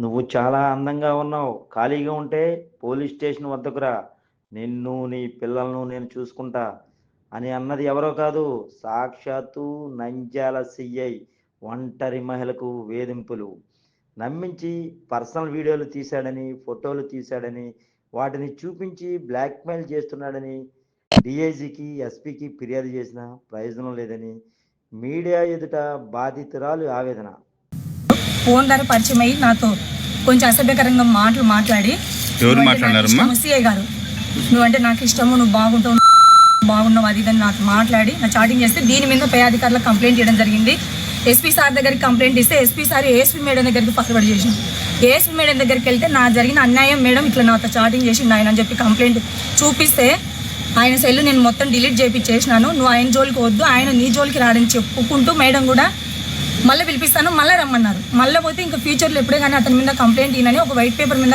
నువ్వు చాలా అందంగా ఉన్నావు. ఖాళీగా ఉంటే పోలీస్ స్టేషన్ వద్దకు రా. నిన్ను, నీ పిల్లలను నేను చూసుకుంటా అని అన్నది ఎవరో కాదు, సాక్షాత్తు నంద్యాల సీఐ. ఒంటరి మహిళకు వేధింపులు నమ్మించి పర్సనల్ వీడియోలు తీశాడని, ఫోటోలు తీశాడని, వాటిని చూపించి బ్లాక్‌మెయిల్ చేస్తున్నాడని డీఐజీకి, ఎస్పీకి ఫిర్యాదు చేసినా ప్రయోజనం లేదని మీడియా ఎదుట బాధితురాలు ఆవేదన. ఫోన్ ద్వారా పరిచయం అయ్యి నాతో కొంచెం అసభ్యకరంగా మాటలు మాట్లాడి, ఎవరు మాట్లాడారమ్మా? సీఐ గారు, నువ్వంటే నాకు ఇష్టము, నువ్వు బాగున్నావు అది ఇదని నాకు మాట్లాడి నా చాటింగ్ చేస్తే దీని మీద పై అధికారులకు కంప్లైంట్ చేయడం జరిగింది. ఎస్పీ సార్ దగ్గరికి కంప్లైంట్ ఇస్తే ఎస్పీ సార్ ఏఎస్పీ మేడం దగ్గరికి ఫార్వర్డ్ చేసింది. ఏఎస్పీ మేడం దగ్గరికి వెళ్తే నా జరిగిన అన్యాయం మేడం ఇట్లా నాతో చాటింగ్ చేసిండు ఆయన అని చెప్పి కంప్లైంట్ చూపిస్తే ఆయన సెల్ నేను మొత్తం డిలీట్ చేయించేసినాను, నువ్వు ఆయన జోలికి వద్దు, ఆయన నీ జోలికి రాడని చెప్పుకుంటూ మేడం కూడా మళ్ళీ పిలిపిస్తాను, మళ్ళీ రమ్మన్నారు. మళ్ళీ పోతే ఇంకా ఫ్యూచర్లో ఎప్పుడే కానీ అతని మీద కంప్లైంట్ ఈయనని ఒక వైట్ పేపర్ మీద